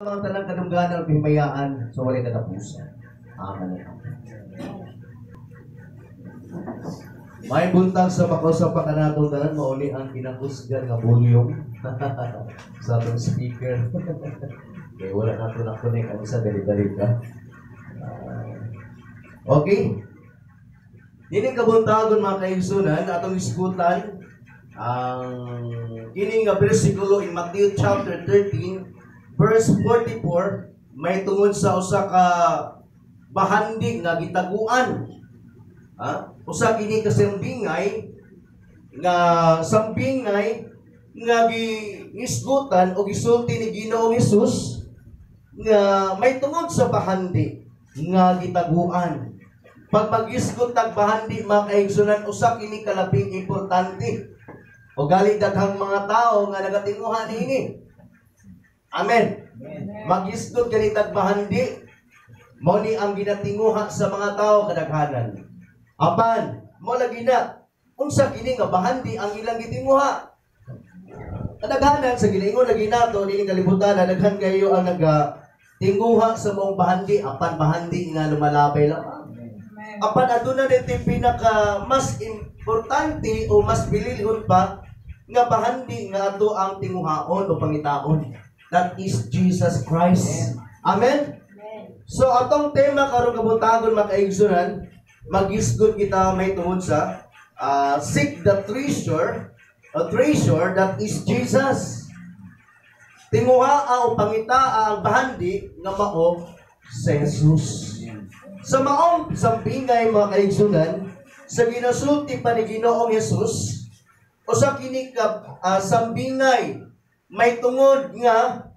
mga tanang kadungganan o pihimayaan sa walay katapusan. Amen. May buntag sa makausap pa kanatong tanan mauli ang kinakusgan nga volume sa atong speaker. Okay, wala na ito na-connect ang isa dali-dali ka. Okay. Dining kabuntagon mga kaigsunan atong iskutan ang kining nga bersikulo in Matthew chapter 13 verse 44 may tungod sa usa ka bahandig nga gitaguan. Usa kini ka sambingay nga gisgutan o gisulti ni Ginoong Hesus nga may tungod sa bahandi nga gitaguan. Pag mag-isgot tag bahandi mga kaigsunan usa kini kalabing importante. O gali daghang mga tao nga nagatinguhan niini. Amen. Mag-isgot gani tag bahandi mao ni ang ginatinguha sa mga tao kadaghanan. Apan mo lagi na unsa kini nga bahandi ang ilang gitinguha. Kadaghanan sa gilingon lagi nato ni kalibutan daghan kayo ang tinguha sa mong bahandi apan bahandi nga lumalabay lang. Apan aduna dito pinaka mas importante o mas bililhon pa nga bahandi nga ato ang tinguhaon o pangitaon. That is Jesus Christ. Amen? So atong tema karong kabutagon makaigsunan, mag-isgot kita may tungod sa seek the treasure, a treasure that is Jesus. Tinguha o pangita ang bahandi nga mao sa Jesus. Sa maong sampingay mga kaigsunan, sa ginasulti pa ni Ginoong Hesus, o sa kini ka sambingay may tungod nga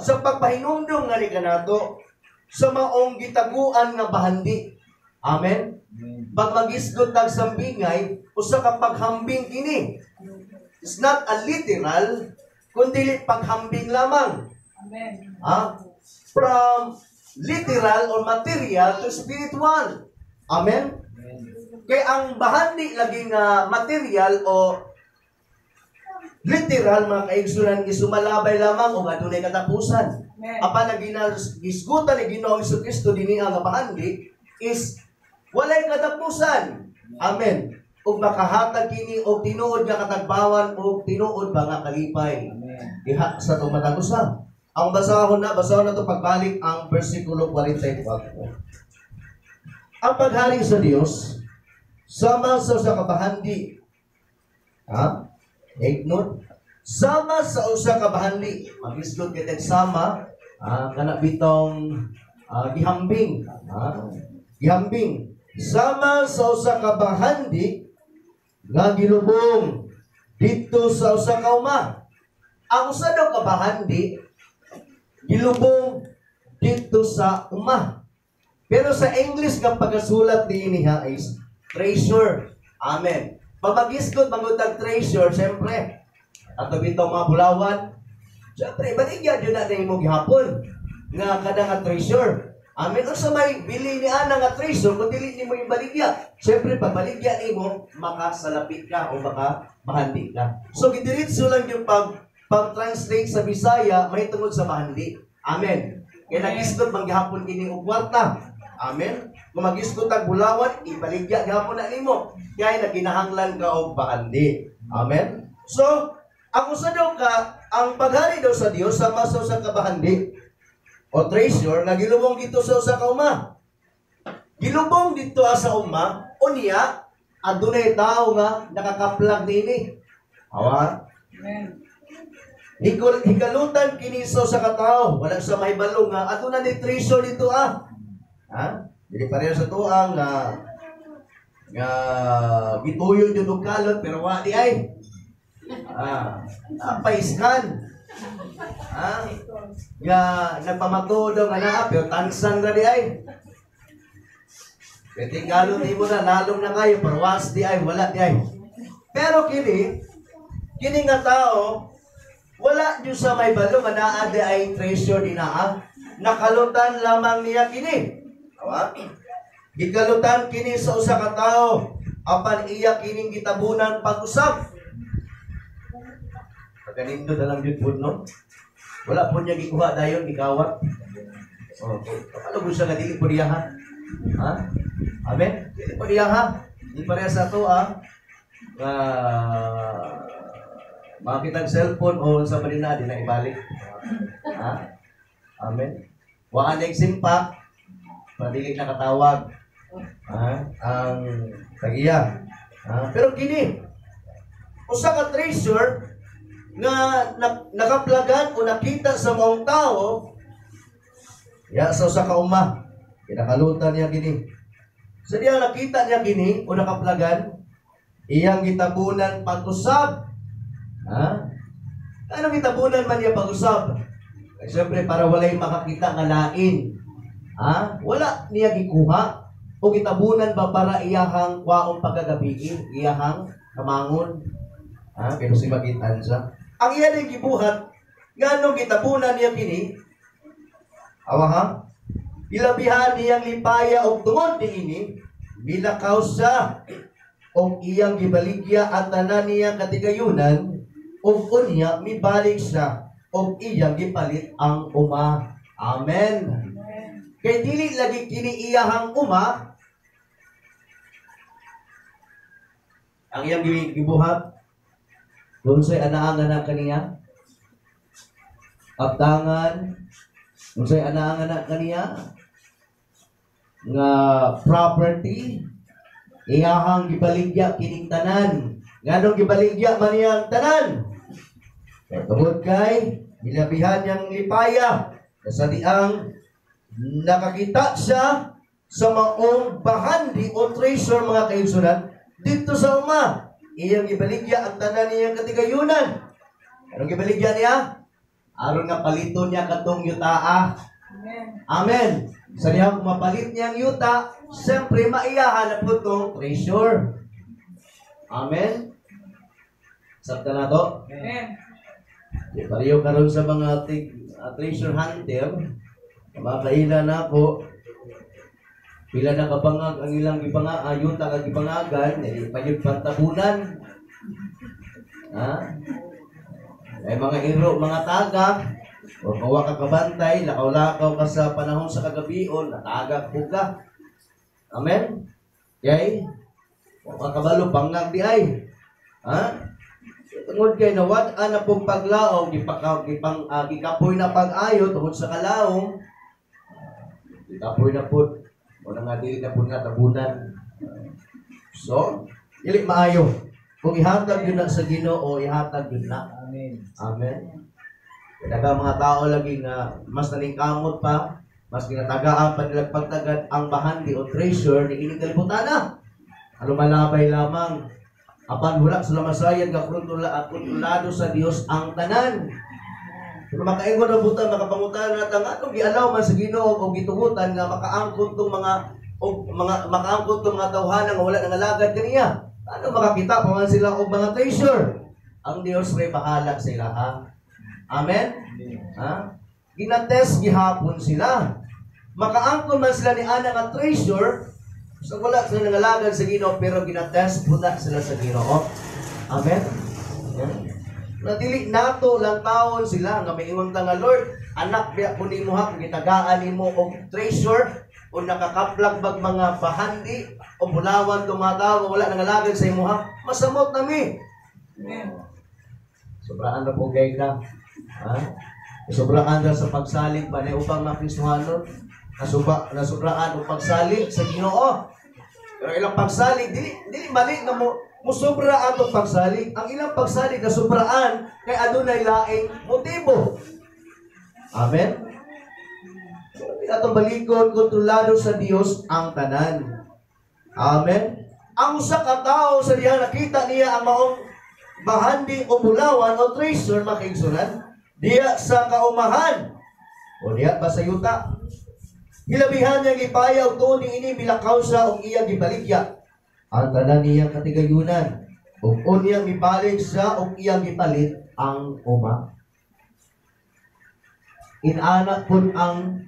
sa pagpahinumdum nga ni kanato sa maong gitaguan nga bahandi. Amen. Pag mag-isgot tag sambingay usa ka paghambing kini. It's not a literal kundi paghambing lamang. Amen. From literal or material to spiritual. Amen. Kaya ang bahandi lagi nga material o literal mga kaigsunan isumalabay lamang o adunay katapusan. Apan ang gisgutan ni Ginoong Jesucristo dinhi ang bahandi is walay katapusan. Amen. Ug makahatag kini og tinuod nga katagbawan o tinuod ba nga kalipay. Diha sa itong matag usa. Ang basahon na to pagbalik ang versikulo 44. Ang paghari sa Dios sama sa usa ka bahandi. Take note. Sama sa usa ka bahandi. Mag-isgot kitag sama kana bitong gihambing. Gihambing. Sama sa usa ka bahandi nga gilubong dito sa usa ka uma. Ang usa daw ka bahandi gilubong dito sa uma. Pero sa English nga pagkasulat niya is treasure. Amen. Pag mag-isgot mangutag treasure, siyempre, ato bitong mga bulawan, siyempre, baligya dyan natin mo gihapon nga kada nga treasure. Amen. O sa may bili ni Ana nga treasure, kung dili ni mo yung baligya, siyempre, pag baligya ni mo, makasalapit ka o makabahandi ka. So, gidiritso lang yung pag-translate sa Bisaya, may tungod sa bahandi. Amen. Kaya nag-isgot manggihapon kini og kwarta. Amen. Kung mag-isgot ang bulawan, ibaligya gihapon na nimo. Kaya naginahanglan ka og bahandi. Amen. So, ang usa daw ka, ang paghari daw sa Dios sama sa usa ka bahandi o treasure na gilubong dito sa usa ka uma. Gilubong dito sa uma, unya adunay tao nga nakakaplag dinhi. Awa. Amen. Hikalutan kini sa usa ka tawo, wala sa mahibalo nga aduna ni treasure dito Dili pareho sa tuang nga gituyo jud og kalot pero wa di ay. Paiskan. Nagpamatudo nga naa pero tansan ra di ay. Pwede kalot mo na lalong na kayo perwas di ay wala di ay. Pero kini nga tao wala jud sa may balo nga naa di ay treasure dinaa. Nakalutan lamang niya kini. Gikalutan kini sa usa ka tawo apan iya kining gitabunan pag-usab. Pagkanindo na lang yun po, no? Wala po niya gikuha dayon gikawat. Okay. Paano mo siya nga dili po diyahan? Ha? Amen? Dili po diyahan. Di pareha sa to makita ang cellphone o sa marina, di na ibalik. Ha? Amen? Waan nagsimpak, padilig nakatawag. Ang tagiya. Pero kini, usa ka treasure nga nakaplagan o nakita sa maong tao, sa usa ka uma, kinakalutan niya kini. Sa diya nakita niya kini o nakaplagan, iyang gitabunan pag-usab. Ano gitabunan man niya pag-usab? Siyempre, para walay makakita nga lain. Wala niya gikuha o gitabunan ba para iyahang kwaong pagkagabiin, iyahang kamangon. Pero si makitan siya. Ang iya ning gibuhat, nganong gitabunan niya kini, ilabihan niyang lipaya og tungod niini, milakaw siya og iyang gibaligya at tanan niyang katigayunan, og unya mibalik siya og iyang gipalit ang uma. Amen. Kay dili lagi kini iyahang uma ang iyang gibuhat. Kung sa'y anaanganak kaniya, abdangan, kung sa'y anaanganak kaniya, nga property, iyahang gibaligya kining tanan. Nganong gibaligya man iyang tanan? Tungod kay, ilabihan niyang lipaya, sa diang nakakita siya sa maong bahandi o treasure mga kaigsunan, dito sa uma. Iyang gibaligya ang tanan niyang katigayunan. Anong gibaligya niya? Aron nga palito niya katong yutaa. Amen. Sa diyang mapalit niyang yuta, siyempre maiyahan na po itong treasure. Amen. Sabta na to? Amen. Pariyo karon sa mga treasure hunter, mga kaila na po, pila na kapangag ang ilang yuta kag gipangagan, payud pantabunan. Ay mga iro, mga tagak, o kawa ka kabantay, lakaw-lakaw ka sa panahon sa kagabion, natagak po ka. Amen? Okay? O kakabalo, pangag di ay. Tungod kay nawad-an na pong paglaong, gikapoy na pag-ayo, tungod sa kalaong, gikapoy na po, o nga dili na po nga tabunan. So, dili maayo. Kung ihatag yun na sa Ginoo, ihatag yun na. Amen. Amen. Kaya mga tao lagi nga mas nalingkamot pa, mas ginatagaan pa nilang pagtagad ang bahandi o treasure ni inikalibutan na. Ano malabay lamang, apan wala sa lamasayan ka kontrolado sa Dios ang tanan. Pero makaingon na buta, makapangutan na anong gialaw man sa Ginoo o gitugutan nga makaangkot tong makaangkot tong mga tawhanan nga wala nang alagad kaniya. Ano makakita pa man sila og mga treasure? Ang Dios ray bahala sa ila, ha? Amen? Ginatest gihapon sila. Makaangkot man sila ni ana nga treasure, so wala sila nang alagad sa Ginoo pero ginatest puna sila sa Ginoo. Amen? Nadili nato lang taon sila nga may ingon ta nga Lord, anak biya ko nimo ha, gitagaan nimo og treasure o nakakaplag bag mga bahandi o bulawan tong mga tao wala nang alagad sa imo ha. Masamot nami. Sobraan na po gay ka. Sobraan na sa pagsalig pa na upang makrisuhanon. Nasubraan o pagsalig sa Ginoo. Pero ilang pagsalig, dili mali na musobra atong pagsalig. Ang ilang pagsalig na sobraan kay adunay laing motibo. Amen? Atong balikon, kontrolado sa Dios ang tanan. Amen? Ang usa ka tawo sa diha nakita niya ang maong bahandi o bulawan o treasure makigsunan diya sa kaumahan o diya pa sa yuta. Hilabihan niya gipaya og tuon ini bilakaw sa og iya gibaligya ang tanan niya katigayunan ug unya mibalik sa og iya gipalit ang uma. Inanak pun ang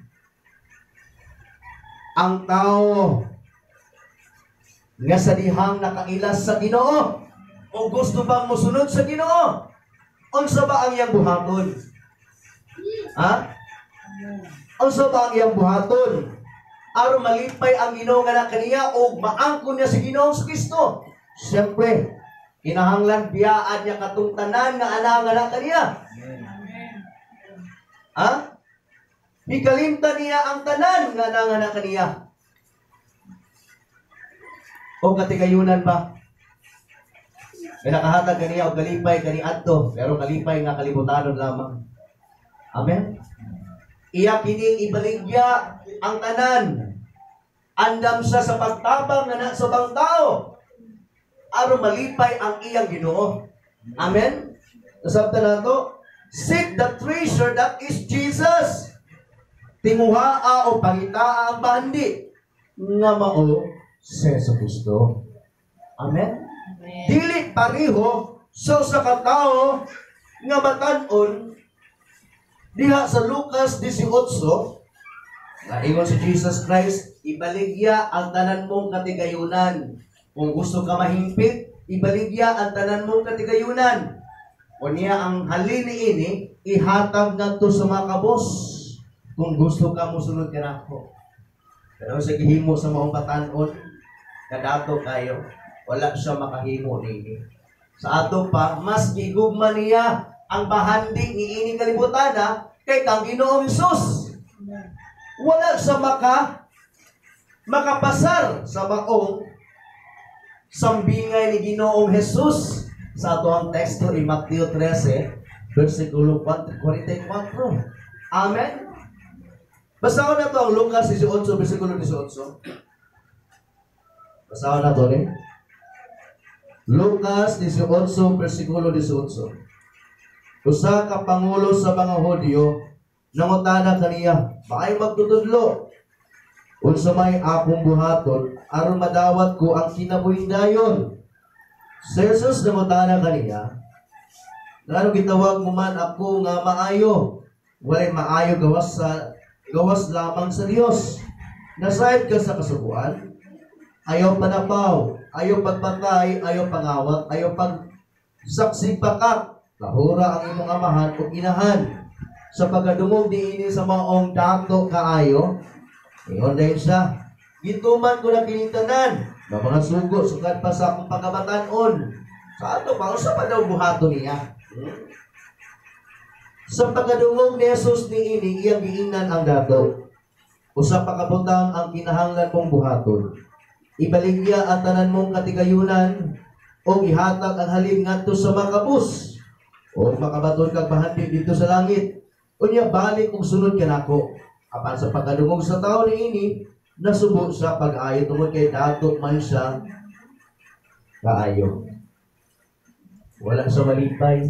tao nga sa dihang nakailas sa Ginoo o gusto bang musunod sa Ginoo? Unsa ba ang iyang buhaton? Ha? Unsa ba ang iyang buhaton? Aron malipay ang Ginoo nga anak kaniya o maangkon niya si Ginoong Kristo. Siyempre, kinahanglan biyaan niya katong tanan nga anak kaniya. Ha? Ikalimta niya ang tanan nga anak kaniya. O katigayunan ba? May nakahatag kaniya o kalipay kaniadto, pero kalipay nga kalibutanon lamang. Amen? Iya kining ibaligya ang tanan. Andam siya sa pagtabang nga sa bang tao. Aron malipay ang iyang Ginoo. Amen? Nasabta na to, seek the treasure that is Jesus. Tinguhaa o pangitaa ang bandi nga mao si Jesucristo. Amen? Dili pareho so sa katao nga batan-on diha sa Lucas 18 nga ingon si Jesus Christ, ibaligya ang tanan mong katigayunan. Kung gusto ka mahimpit, ibaligya ang tanan mong katigayunan. O niya ang halin ini ihatag ngadto sa mga kabos. Kung gusto ka mosunod ka nako. Pero sa gihimo sa maong batan-on, kadato kayo, wala siya makahimo nini. Sa ato pa, mas gigugma niya ang bahandi ni ini kalibutana kay kang Ginoong Hesus. Wala siya makapasar sa maong sambingay ni Ginoong Hesus. Sa ato ang teksto in Mateo 13, versikulo 44. Amen? Basahin na ito ang Lucas 18, versikulo 18. Basahin na ito rin. Lucas 18, versikulo 18. Usa ka pangulo sa mga Hudyo, nangutana kaniya, maay magtutudlo. Unsa may akong buhaton, aron madawat ko ang kinabuhindayon. Si Jesus nangutana kaniya, ngano gitawag mo man ako nga maayo? Walay maayo gawas lamang sa Dios. Nasayod ka sa kasubuan, ayaw panapaw, ayaw pagpatay, ayaw pangawat, ayaw pagsaksig pakak. Lahura ang imong amahan o inahan. Sa pagkadungog diini sa maong dato kaayo, iyon dahil siya, gituman ko na kinintanan, na mga sugo, sukad pa sa akong pagkabatanon. Sa ato pa, sa pa daw buhato niya. Sa pagkadungog ni Jesus ni ini, iyang giingnan ang dato. O sa pagkabutang ang kinahanglan mong buhaton. Ibaligya ang tanan mong katigayunan, o ihatag ang halin ngadto sa mga kabus. O makabaton kag bahandi dito sa langit. Unya balik kung sunod ka nako. Apan sa pagkadungog sa tao ni ini, nasubo sa pag-ayo tungod kay dato man siya kaayo. Wala sa malipay.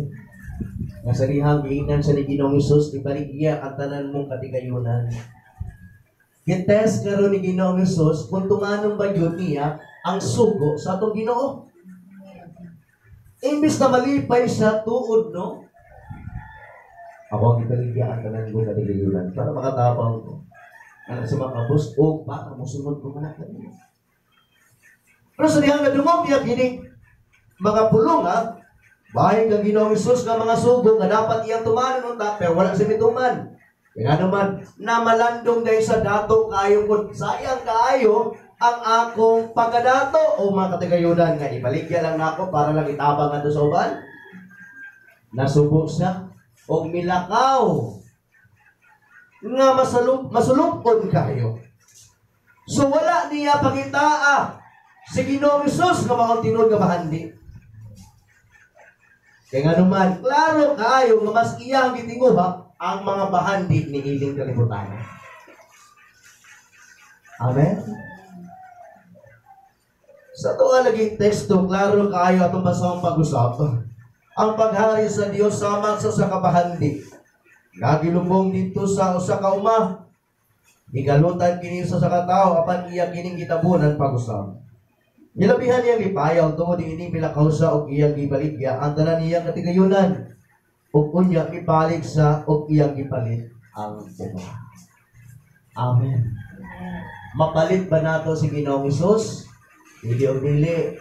Nga sa lihang giingnan sa ni Ginoong Hesus, ibaligya ang tanan mong katigayunan. Gites karon ni Ginoong Hesus kung tumanong ba yun niya ang sugo sa atong Ginoo. Imbis na malipay siya tuod, no? Ako ang ibaligya ang tanan mong katigayunan para makatapang ko. Ano sa mga kabus, o baka musunod ko na kanina. Pero sa dihang nadungog niya, gini, mga pulong, ha? Bahay kang Ginoong Hesus nga mga sugo nga dapat iyang tumanon unta, pero wala siya mituman. Kaya naman, na malandong dahil sa dato kayo ko, sayang kaayo ang akong pagkadato o mga katigayunan nga ibaligya lang nako para lang itabang nga sa uban. Nasubo siya o milakaw nga masulupon kayo. So wala niya pagitaa si Ginoong Hesus nga maong tinud nga bahandi. Kaya nga naman, klaro kaayo nga mas iyang gitinguha ang mga bahandi ni iling kalibutan. Amen? Sa tuwa lagi teksto, klaro kaayo atong basahang pag-usap. Ang paghari sa Dios sama sa kabahandi. Nagilubong dito sa usa ka uma. Higalutan kini sa katao apan iya kining gitabunan pag-usap. Nilabihan niyang lipayaw tungod ini pilakaw sa og iyang gibaligya ang tanan niyang katigayunan. Ug unya ipalig sa og iyang gipalit ang uma. Amen. Mapalit ba nato si Ginoong Hesus? Hindi o dili.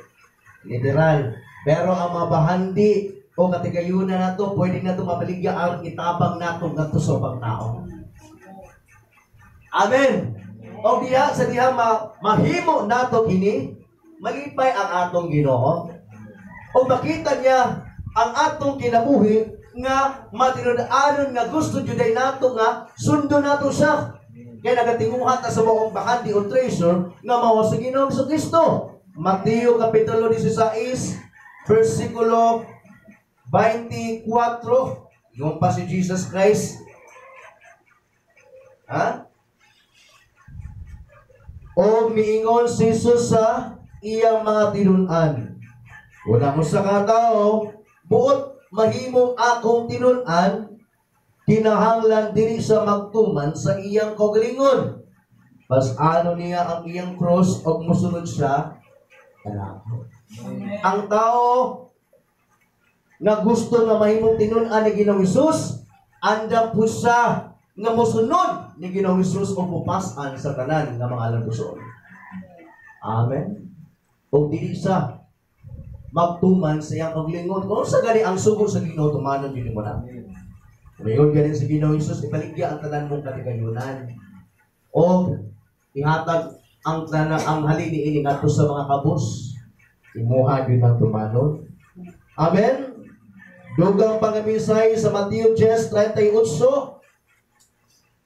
Literal. Pero ang mga bahandi o katigayunan na to, pwede na ito mabaligya ang itabang nato ng sa pagtao. Amen. O diya, sa diha mahimo nato kini, malipay ang atong Ginoo. O makita niya ang atong kinabuhi nga matinud-anon nga gusto juday nato nga sundo nato siya. Kaya nagatinguhan ta sa maong bahandi o treasure nga mao sa Ginoong Kristo. Mateo kapitulo 16, versikulo 24. Yung pa si Jesus Christ. Ha? O miingon si Jesus sa iyang mga tinun-an. Una mo sa katao, buot mahimong akong tinun-an, kinahanglan diri sa magtuman sa iyang kaugalingon. Pas ano niya ang iyang cross o musunod siya, kanako. Ang tao nga gusto nga mahimong tinun-an ni Ginoong Hesus, andam po siya nga mosunod ni Ginoong Hesus o pupasan sa tanan nga mga alantuson. Amen. O dili sa magtuman sa iyang paglingon. Kung sa gali ang sugo sa Ginoo, tumanon din mo na. Ngayon galing sa Ginoong Hesus, ipaligya ang tanan mong katigayunan. O ihatag ang tanan ang halini ini ngadto sa mga kabus. Imuha yun ang tumanon. Amen. Dugang pangamisay sa Mateo 10:38.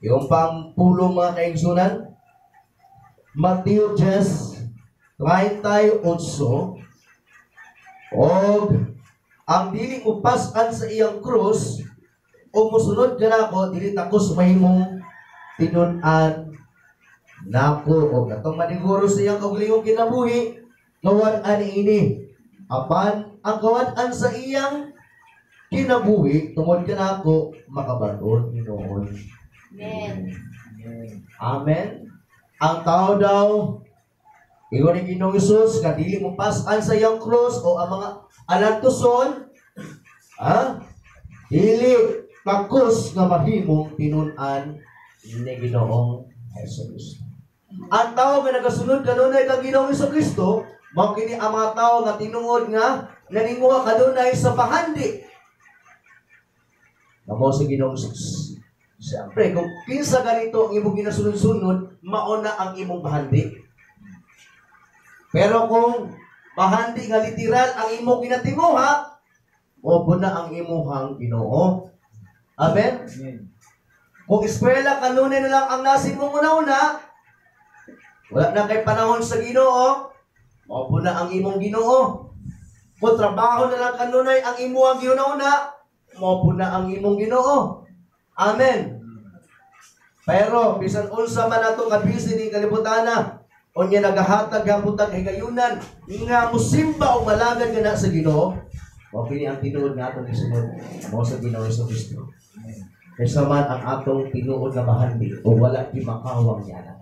Yung pangpulong mga kaigsunan. Mateo 10:38. Og ang dili upasan sa iyang krus o musunod ka nako, dili takos mahimong tinun-an nako. O atong maniguro sa iyang kaugalingong kinabuhi, kawan-an ini. Apan ang kawan-an sa iyang kinabuhi, tungod ka nako, makabaton Ginoon. Amen. Amen. Ang tao daw, ingon ni Ginoong Hesus, nga dili mo pasan sa iyang cross o ang mga alantuson, dili takos nga mahimong tinun-an ni Ginoong Hesus. Ang tao nga nagasunod kanunay kang Ginoong Kristo, mao kini ang mga tao nga tinuod nga naninguha kanunay sa pahandi. Namo sa Ginoong Hesus. Siyempre, kung kinsa ganito ang imong ginasunod-sunod, mauna ang imong bahandi. Pero kung bahandi nga literal ang imong ginatinguha, opo na ang imuhang Ginoo. Amen? Kung eskwela, kanunay na lang ang nasin mong una-una, wala na kay panahon sa Ginoo, opo na ang imong Ginoo. Kung trabaho na lang kanunay ang imuhang una-una, opo na ang imong Ginoo. Amen. Pero bisan unsa man ato nga busy ni kalibutan na, unya nagahatag gaputag higayunan nga musimba o malagad nga na sa Ginoo, mao kini ang tinuod nga atong isunod mo sa Ginoo Kristo. Kaysa man ang atong tinuod nga bahandi o wala di makawang niya na.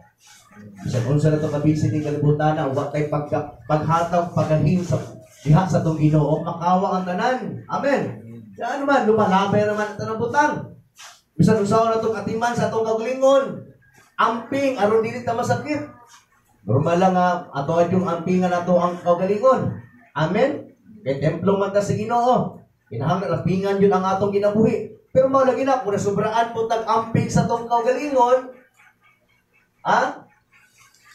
Bisan unsa na to ka busy ni kalibutan na, wa tay paghatag pagahing sa diha sa tong Ginoo, makawang ang tanan. Amen. Kaya naman lumalabay naman ang tanang butang. Bisan usaw na itong atiman sa itong kagulingon. Amping, aron dili ta masakit. Normal lang nga, ato at yung ampingan na ito ang kaugalingon. Amen? Kaya templong man ta sa Ginoo. Kinahanglan ampingan yun ang atong kinabuhi. Pero maulagi na, kung nasubraan po tag-amping sa itong kaugalingon,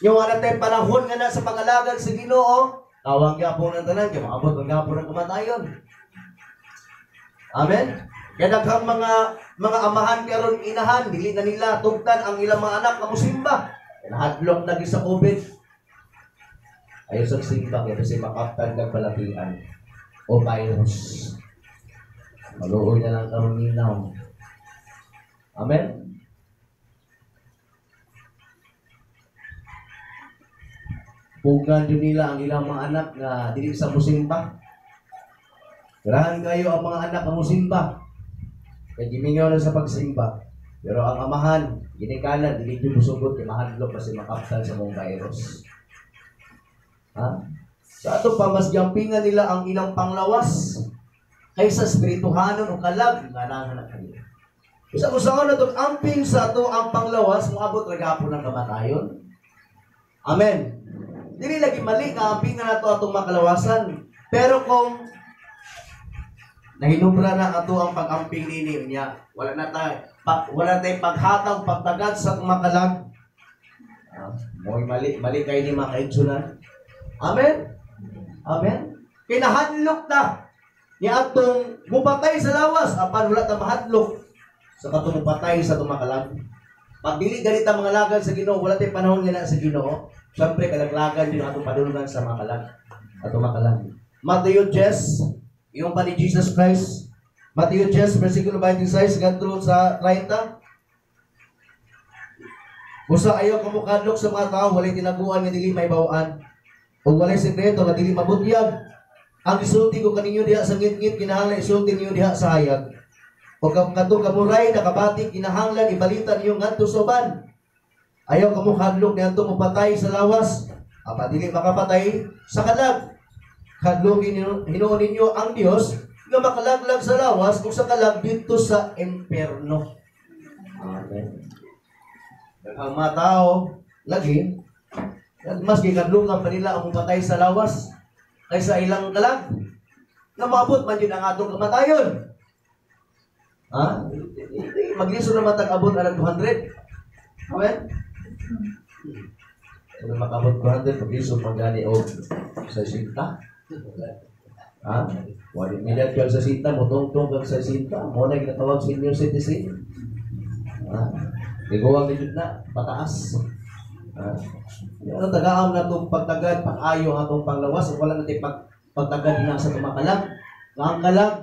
yung tayo panahon nga na sa pangalagan sa Ginoo, tawang gapon ng tanan, kaya maabot ang gapon ng kamatayon. Amen? Kaya daghang mga amahan karon inahan, dili na nila tugtan ang ilang mga anak nga musimba. Nahadlok lagi sa COVID. Ayaw sa simba kaya kasi makaptan ng palapian o virus. Maluoy na lang karon ninaw. Amen? Pugan din nila ang ilang mga anak na dili sa musimba. Garahan kayo ang mga anak ng musimba. Kaya gimingaw na sa pagsimba. Pero ang amahan, ginikanan, dili yung musugot, kaya mahadlok kasi makaptan sa mong virus. Sa ato pa, mas gampingan nila ang ilang panglawas kaysa spirituhanon o kalag, nganahan na kanila. Isa usahan na itong amping sa ato ang panglawas, muabot ragapon ng kamatayon. Amen. Dili lagi mali, kaampingan na ito atong makalawasan. Pero kung Nahinubra na ato ang pag-amping nini niya. Wala tayong paghatag, pagtagad sa kumakalag. Mali kayo ni mga kaigsunan. Amen? Amen? Kinahadlok na ni atong mupatay sa lawas. Apan wala ta mahadlok sa katong mupatay sa tumakalag. Pag dili ganit ang mga lagan sa Ginoo, wala tayong panahon nga sa Ginoo. Siyempre, kalaglagan din atong padulungan sa mga kalag. Atong makalag. Matthew 10, yung pa ni Jesus Christ. Matthew 10, versikulo 26, ganito sa 30. Busa ayaw kamukadlok sa mga tao, walay tinaguan nga dili may bawaan. O walay sekreto nga dili mabutyag. Ang isulti ko kaninyo diha sa ngit-ngit, kinahanglan isulti niyo diha sa hayag. O kadto kamuray nakabati, kinahanglan ibalita niyo ngadto sa uban. Ayaw kamukadlok niadto mopatay sa lawas. Apa dili makapatay sa kalag. Kadlogin hinuon ninyo ang Dios nga makalaglag sa lawas kung sa kalag dito sa impierno. Amen. Ang mga tao, lagi, mas gikadlungan pa nila ang patay sa lawas kaysa ilang kalag na maabot man din ang atong kamatayon. Ha? Magliso na matag-abot alang 200. Amen? Kung makabot 200, magliso pang gani o sa sinta. Ha? Wali minat kang sa sinta, mutong-tong kang sa sinta. Muna ginatawag senior citizen. Ha? Iguwang din na, pataas. Ano tagaam na itong pagtagad, pang-ayo ang itong panglawas, o wala natin pagtagad din sa kumakalag. Ang kalag,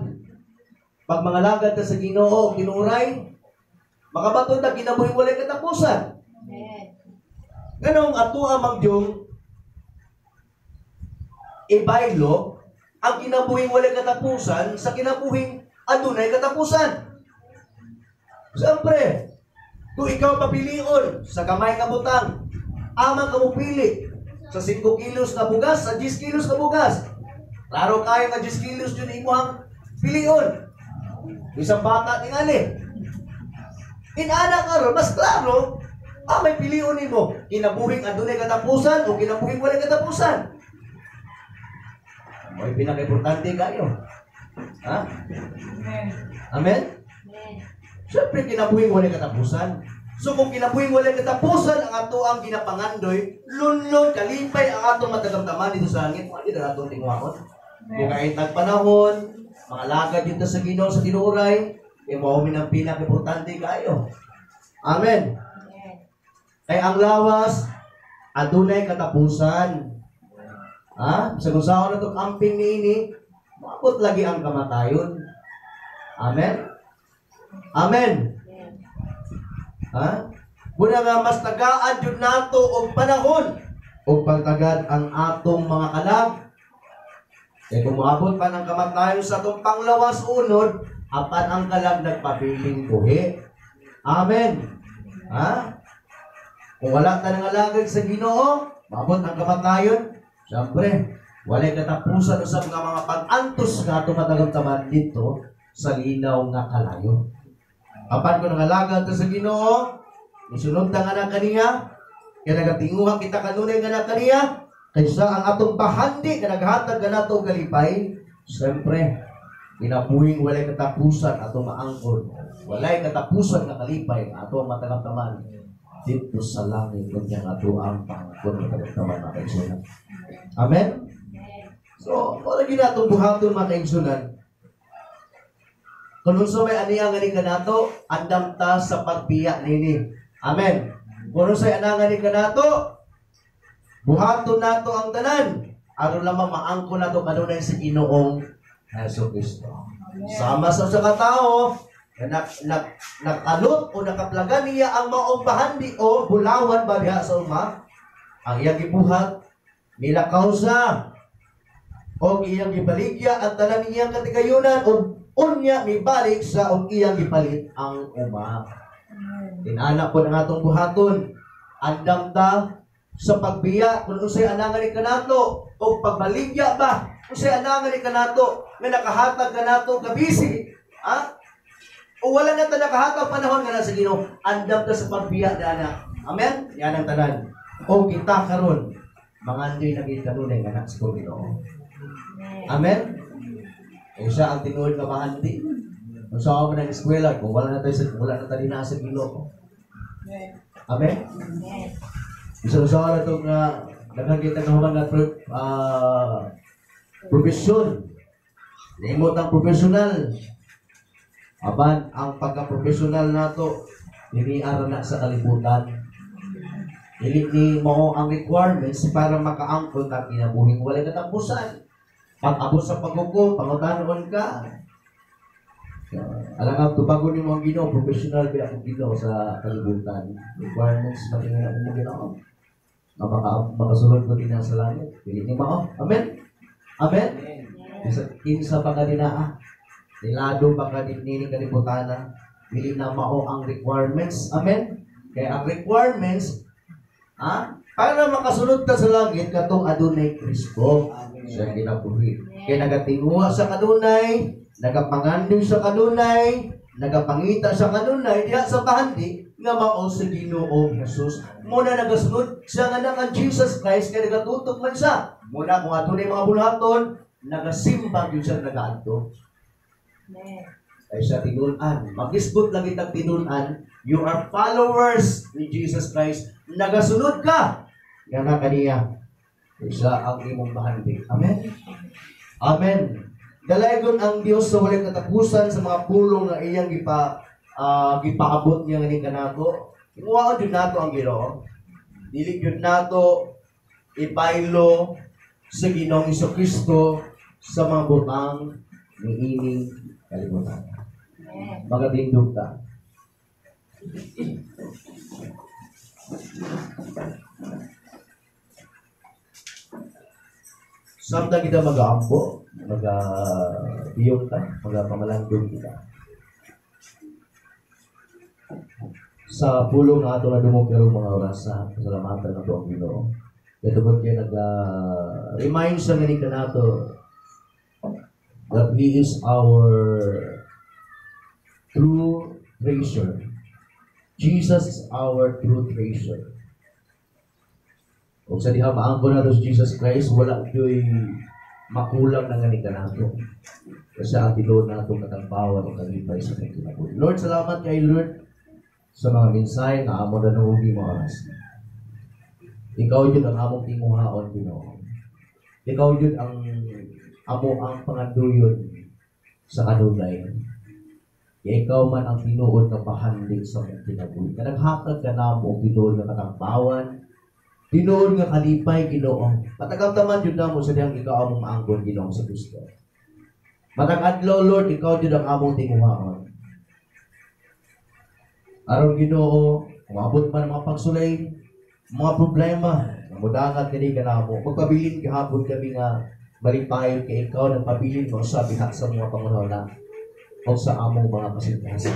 pag mga lagad na sa Ginoo, kinuray, makabatod na kinabuhi walay katapusan. Ganong ato amang diyong ibaylo, ang kinabuhing walay katapusan sa kinabuhing adunay katapusan. Siyempre, kung ikaw papilion sa kamay ka butang, amang ka pili sa 5 kilos na bugas, sa 10 kilos na bugas. Klaro kayo nga 10 kilos yun imuhang pilion. Isang bata tingali. Inana ka ron, mas klaro, may pilion mo. Kinabuhing adunay katapusan o kinabuhing walay katapusan. May pinaka-importante kayo. Ha? Amen? Siyempre, kinabuhing walay katapusan. So, kung kinabuhing walay katapusan, ang ato ang ginapangandoy, lunlon, kalipay, ang atong matagamtaman dito sa langit, hindi na atong tingwaon. Kung kahit panahon, mga lagad dito sa Ginoo sa tinuray, maumin ang pinaka-importante kayo. Amen. Kaya ang lawas, adunay katapusan. Ha? Sa gusaon na itong amping niini, maabot lagi ang kamatayon. Amen? Amen. Ha? Muna nga mas tagaan yun nato og panahon o pagtagad ang atong mga kalag. Kaya kung maabot pa ng kamatayon sa itong panglawas unod, apan ang kalag nagpabiling buhi. Amen. Ha? Kung wala ta nang alagad sa Ginoo, maabot ang kamatayon, siyempre, walay katapusan sa mga pag-antos nga itong matagamtaman dito sa linaw nga kalayo. Apan ko nangalagad ta sa Ginoo, isunod ta nga na kaniya, kaya nagatinguhan kita kanunay nga na kaniya, kaysa ang atong pahandi nga naghatag nga nato galipay, siyempre, pinabuhing walay katapusan atong maangkon, walay katapusan nga kalipay atong matagamtaman dito sa langit kunya ato ang pangkon matagamtaman mga kaigsunan. Amen? So, wala ginatong buhaton mga kaigsunan. Kung unsa may aniya nga ni kanato, andam ta sa pagbiya nini. Amen. Kung unsa ananga ni kanato, buhaton nato ang tanan. Aron lamang maangko nato kanunay sa Ginoong Jesucristo. Sama sa katao, nakalot o nakaplagan niya ang maong bahandi o bulawan ba diha sa uma, ang iyang gibuhat, nilakaw sa, o iyang gibaligya ang tanan niyang katigayunan, o unya mibalik sa og iyang gipalit ang uma. Tinaanak po ng atong buhaton, andam ta sa pagbiya, kung unsay anangan ni kanato, o pagbaligya ba, unsay anangan ni kanato, nga nakahatag kanato kabisi, ha? O wala na ta nakahatag panahon nga na sa Ginoo, andam ta sa pagbiya na. Amen? Yan ang tanan. O kita karon, mga andoy naging kanunay nga na sa Ginoo. Amen? Kung siya ang tinuod nga bahandi. Kung sa ako na eskwela, kung wala na tayo na sa Ginoo. Amen? Isa-usawa na itong nakakita ng mga profesyon. Naimot ang profesional. Aban, ang pagka-profesional nato, niniara na sa kalibutan. Dili ni mo ang requirements para makaangkon na kinabuhing walay katapusan. Pag-abot sa pagkuko, pangutanon ka. Alam nga, tubago ni mo ang Ginoo, professional ba akong Ginoo sa kalibutan. Requirements na tingnan mo Ginoo. Makasunod ko din sa langit. Dili ni mo. Amen? Amen? Kinsa pa ka dinaa. Nilado pa ka din ni kalibutana. Dili na mao ang requirements. Amen? Kaya ang requirements, para makasunod ta sa langit, katong adunay Kristo. Siya kinabuhi. Kaya nagatinguha sa kanunay, nagapangandoy sa kanunay, nagapangita sa kanunay, diha sa bahandi, nga mao sa Ginoong Jesus. Muna nagasunod siya nga ng Jesus Christ, kaya nagatutok man siya. Muna kung adunay mga bulaton, nagasimbang yun siya nagaadto. Ay siya tinunan. Mag-isgot lang itang tinunan, you are followers ni Jesus Christ. Nagasunod ka. Yan na kaniya. Siya ang imong bahandi. Amen? Amen. Dalaygon ang Dios sa walang katapusan sa mga pulong na iyang gipaabot niya nga kanato. Imuha din nato ang Ginoo. Dili gyud nato ipaylo sa Ginoong Kristo sa mga butang ni ining kalibutan. Magatindog ta. Samtang kita mag-aampo, mag-biyong ta, mag-pamalandong kita. Sa pulong na ito na dumugaro mga oras sa kasalamatan na ito ang Ginoo. Ito po kayo nag-remind sa nganika na ito that He is our true treasure. Jesus is our true treasure. Kung sa diha maangko na si Jesus Christ, wala yo'y makulang na nganika na ito. Kasi ang tinuod na itong katagpawan o kalipay sa kinabuhi. Lord, salamat kay Lord sa mga minsay na amo na nahugi mo oras. Ikaw yun ang among tinguhaon, Ginoo. Ikaw yun ang amo ang panganduyon sa kanunay. Ikaw man ang tinuod na pahandig sa mong kinabuhi. Kanaghatag ka na mo tinuod na katagpawan, tinuod nga kalipay, Ginoo. Matagamtaman yun na mo sa diyang ikaw among maangkon, Ginoo sa Kristo. Matag-adlaw, Lord, ikaw yun ang among tinguhaon. Aron Ginoo, umabot man mga pagsulay, mga problema, mudangat kini ka na mo. Magpabilin kahapon kami nga malipayon kay ikaw ng pabilin mo sa bihat sa mga pangunaw na o sa among mga kasintasan.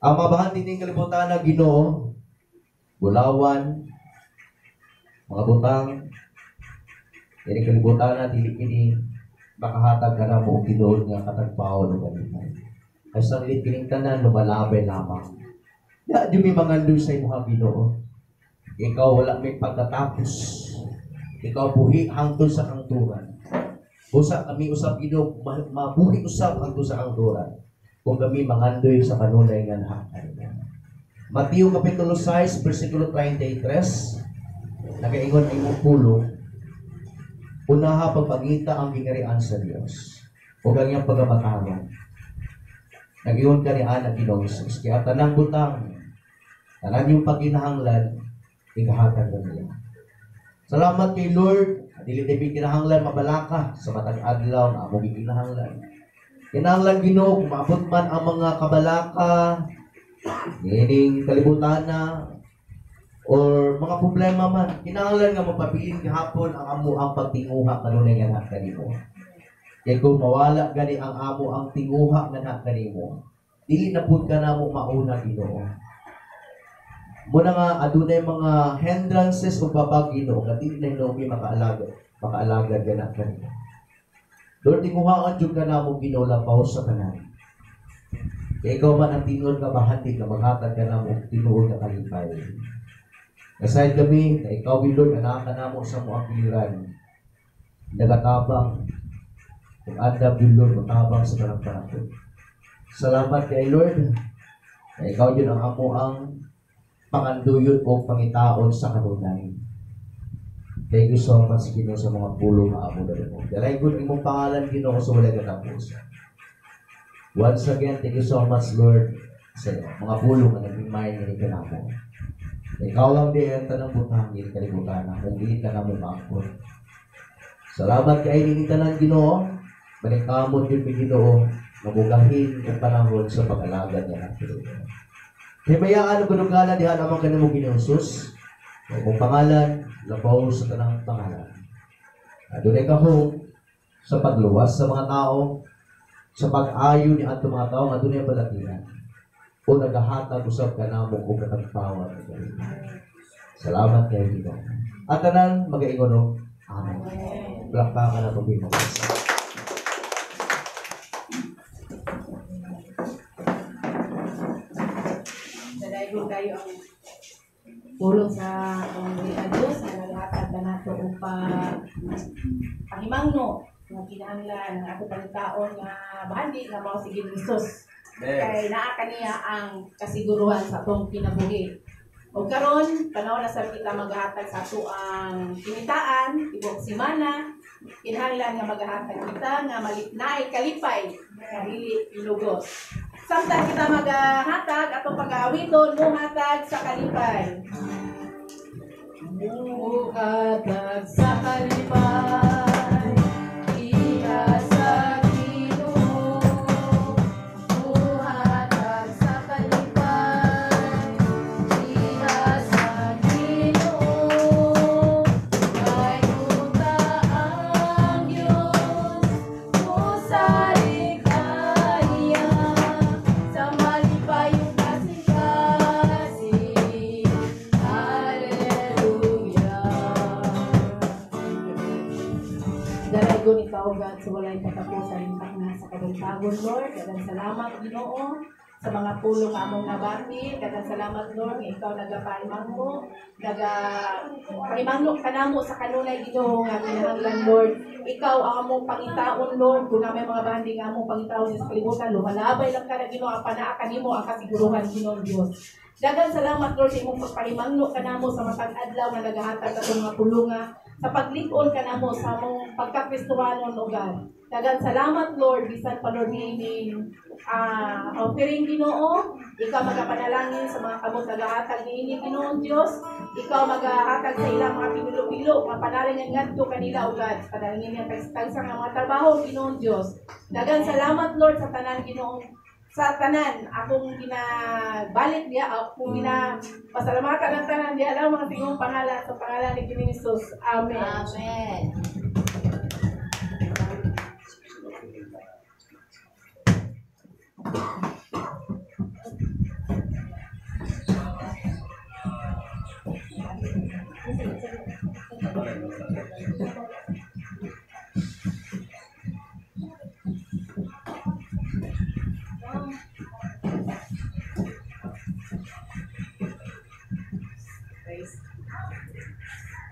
Ang mabahan din kalibutan na Ginoo, bulawan, mga butang, kini kalibutan na dili kini makahatag ka na mo og tinuod nga katagpaw ng kalipay. Ay sa liit kining tanan lumalabay lamang. Ya, di may mangandoy sa imong Ginoo. Ikaw wala may pagtatapos. Ikaw buhi hangtod sa kangturan. Usa kami usab Ginoo, mabuhi usab hangtod sa kangturan. Kung kami mangandoy sa kanunay nga nahatag. Mateo Kapitulo 6, versikulo 33, nagaingon ang imong pulong, unaha pagpangita ang gingarian sa Dios. Ug ang iyang pagamatarong. Nag-iwan ka ni Anak Ginoo Jesus. Kaya tanang butang, tanan yung pagkinahanglan, ikahatag ka niya. Salamat kay Lord. Dili tayo kinahanglan mabalaka sa matang adlaw na among kinahanglan. Kinahanglan Ginoo, kung maabot man ang mga kabalaka, nining kalibutan na, or mga problema man, kinahanglan nga mapabilin kahapon ang amo ang pagtinguha kanunay nga kanimo. Kaya kung mawala gani ang amo ang tinguha nga na kanimo, dili na pud ka namo mauna Ginoo. Muna nga adunay mga hindrances o babag Ginoo, nga dili na Ginoo makaalagad gana kanimo. Lord, tinguhaan jud ka namo Ginoo labaw sa kanan. Kaya ikaw man ang tinuod nga bahati nga maghatag ka namo tinuod nga kalipay. Aside kami, na ikaw Lord, anak ka namo sa moang piliran. Nagatabang Kung adab yung Lord, matabang sa kanang panahon. Salamat kay Lord, na ikaw yun ang amo ang panganduyot o pangitaon sa kanunay. Thank you so much, Ginoo, sa mga pulo na amo na mo. Dalay good imong pangalan, Ginoo, sa wala katapos. Once again, thank you so much, Lord, sa mga pulo na nag-remind ng ikanamo. Ikaw lang din ang tanang butang, hindi kalibutan na, kung hindi ka namin maangkot. Salamat kay Ninitan ng Ginoo, manikамon yun may Ginoo, mabugahin ang panahon sa pag-alaga niya ng Ginoo. Himayaan ang gunugala diha naman ka na mo Ginoosus, kung pangalan, labaw sa tanang pangalan. Adunay ka ho sa pagluwas sa mga tao, sa pag-ayo ni ato mga tao, adunay balatiran. O naghahatag usab ka na mo kung katagpawan. Salamat kayo Ginoo. At tanan mag-aingon. Amen. Palakpakan na pag-ibig mo. Dahil kayo ang pulong sa mga Diyos na naghatag na nato upang pahimangno nga kinahanglan ng ato pagkaon nga bahandi nga mao si Jesus. Kay naa kaniya ang kasiguruhan sa atong kinabuhi. O karon panahon na sa kita maghatag sa ato ang kinitaan tibok semana, kinahanglan nga maghatag kita nga maliknaay kalipay nga dili ilugos. Samtang kita maghatag atong pag-aawiton mo hatag sa kalipay. Muhatag sa kalipay, iya sa Ginoo. Muhatag sa kalipay, iya sa Ginoo. Kay unta ang Diyos mo sa likaya, sa malipayong kasing-kasing. Dalagon ikaw, God, sa walay katapusan impact na sa kabuntagon, Lord. Dagang salamat, Ginoo, sa mga pulong among nabati. Dagang salamat, Lord, nga ikaw nagapaimang mo. Paimangno ka na mo sa kanunay, Ginoo, nga kinahanglan, Lord. Ikaw ang among pangitaon, Lord. Kung na may mga bandi nga among pangitaon sa kalibutan, lumalabay lang ka na, Ginoo, ang panaakan nimo ang kasiguruhan, Ginoo, Diyos. Dagang salamat, Lord, sa imong pagpalimangno ka na mo sa matag adlaw nga nagahatag sa mga pulunga, sa paglikon ka na mo sa mong pagkakristuhanon, O God. Dagang salamat, Lord, bisan pa, Lord, niining offering, Ginoo. Ikaw magapanalangin sa mga kamot nagahatag niini, Ginoo, Diyos. Ikaw magahatag sa ilang mga pinulo-pilo, mga panalangin ang ngadto kanila, O God. Panalangin niya tagsa nga mga trabaho, Ginoo, Diyos. Dagang salamat, Lord, sa tanan, Ginoo, sa tanan akong ginabalik niya, akong pasalamatan ng tanan niya lang mga tingong pangalan sa pangalan ni Jesus. Amen. Amen.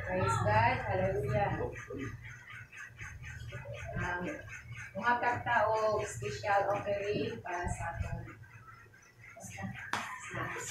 Praise God. Hallelujah. Mga tao special offering para sa atong snacks.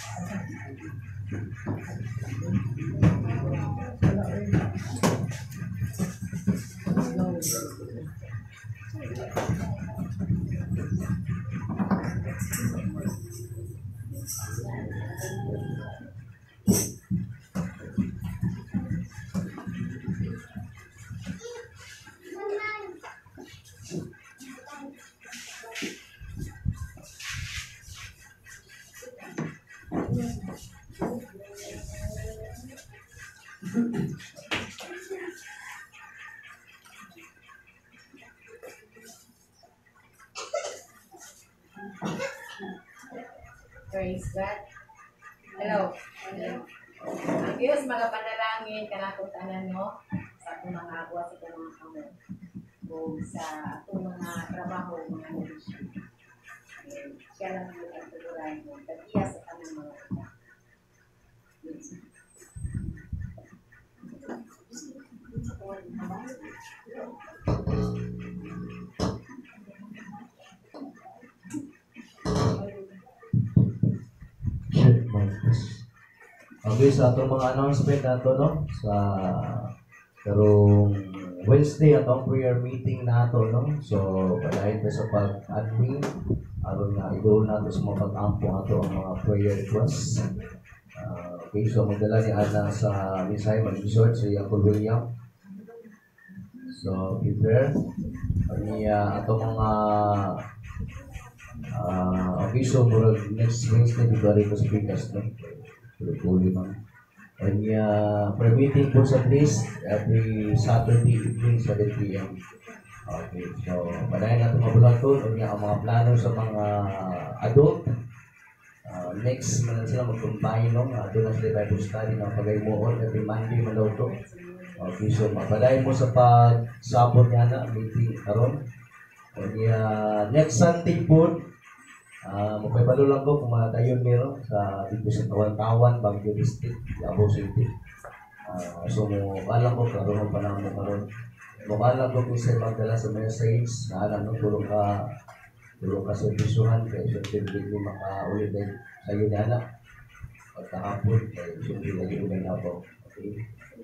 Praise God. Hello. Ang Diyos magapanalangin kanatong tanan no sa atong mga buhat sa atong mga kamot o sa atong mga trabaho, mga negosyo. Siya lang ang tuturan mo. Tagiya sa kanang mga ita. Jesus. Okay, sa atong mga announcement nato no sa karong Wednesday atong prayer meeting nato no. So padayon ta sa pag-admin aron nga idol nato sa mga pag-ampo ato ang mga prayer requests. Okay, so magdala ni Ana sa Misay mag-resort si Uncle William. So prepare ani atong mga okay, so next Wednesday February ko sa Pikas no. Tuloy man. And prayer meeting po sa please every Saturday evening 7 p.m. Okay, so padayon natin mabulaton o ang mga plano sa mga adult. Next man sila mag-combine no, doon na sila Bible study ng pagaymuon every Monday man daw to. Okay, so mapadayon mo sa pag-support niya na meeting karon. And next Sunday po magpapalo lang ko kung matayon meron sa dito sa Tawan-Tawan, Baguio District, Davao City. So alam ko karon pa na mo karon. Alam ko kung sa'yo magdala sa message na alam no tulong ka sa bisuhan kaya siyempre hindi makaulit din sa iyo ni anak. Pagkahapon kaya siyempre lagi ko may nabaw. Okay?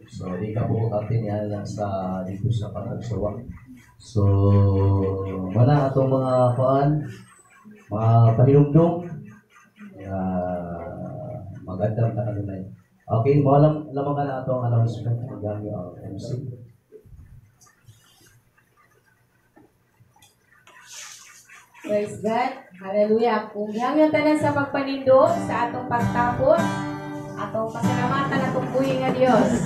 So di ka po atin yan lang sa dito sa pangagsawa. So wala atong mga mga pahinumdum magandang na kanunay. Okay, lamang ka na itong announcement hanggang yung MC. Praise God. Hallelujah. Kung hanggang tanan sa pagpanindot sa atong pagtapos, atong pasalamatan atong buhi nga Dios.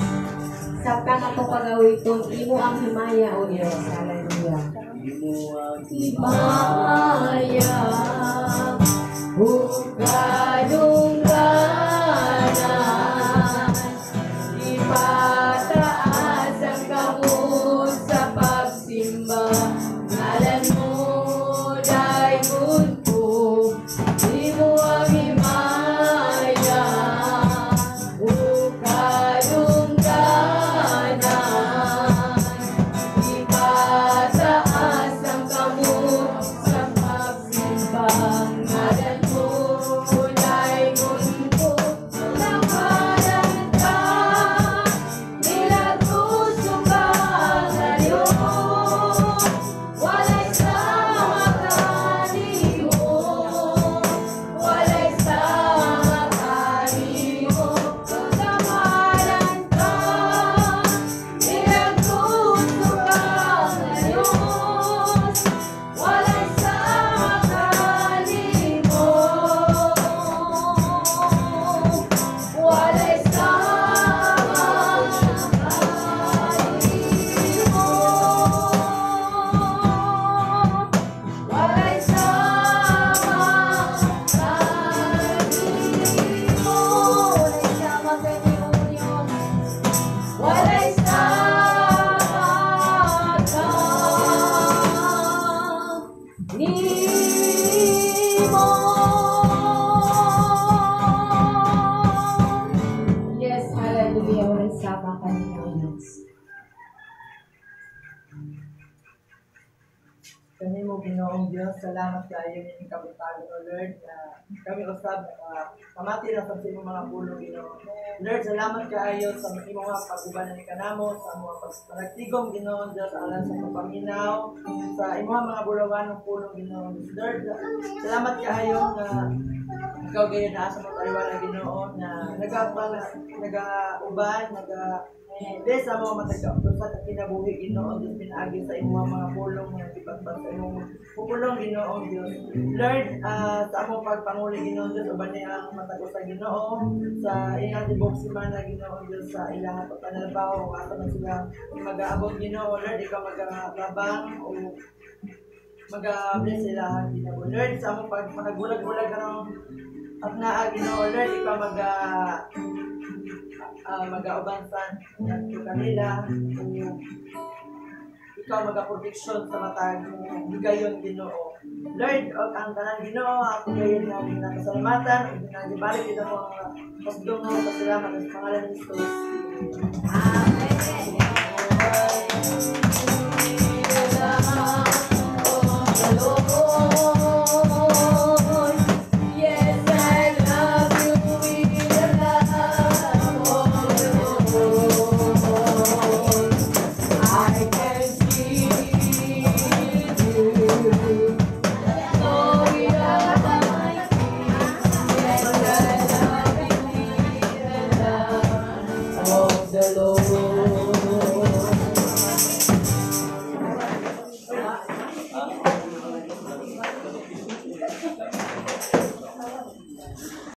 Sabkang atong pagawiton, imo ang himaya o Dios. Hallelujah. Himaya hukadungganan ipataas ang kamot sa pagsimba ngalan mo dayon ko imo ang himaya hukadungganan ipataas ang kamot sa pagsimba ngalan mo dayon ko nakalan ka nilagpuso ka ngayon walay sa makanimo walay sa makanimo nakalan ka nilagpuso ka ngayon walay sa makanimo walay sa walay sa walay sa Yes, hallelujah. Walay sa makanimo. Kami mo Ginoong Diyos, salamat sa iyo ng kapitagan o Lord na kami usab na kamati na sa imong mga pulo Ginoo. Lord, salamat kaayo sa imong mga pag-uban ni kanamo sa mga pagtigom Ginoo Diyos alang sa paminaw sa imong mga bulawan ng pulo Ginoo. Lord, salamat kaayo na ikaw gayon na sa mga taliwana Ginoo na nag-uban, Diyos sa mga matagapos sa kinabuhi Ginoo Diyos pinaagi sa imong mga pulong nga ipagbat sa imong pupulong Ginoo Diyos. Lord, sa among pagpanguli Ginoo Diyos uban ni ang matagos sa Ginoo sa ilang tibok semana Ginoo Diyos sa ilang pagpanalbaw o ato na sila mag-aabot Ginoo. Lord, ikaw mag-labang o mag-bless sila Ginoo. Lord, sa among pagbulag-bulag karong at naa Ginoo Lord, ikaw mag-aubansan ng kanila o ikaw mag-protection sa matag higayon Ginoo. Lord, ang tanan Ginoo ako gayon nga nakasalamatan ug nagibalik kita mo ang pasdungo pasalamat sa pangalan ni Jesus. Amen.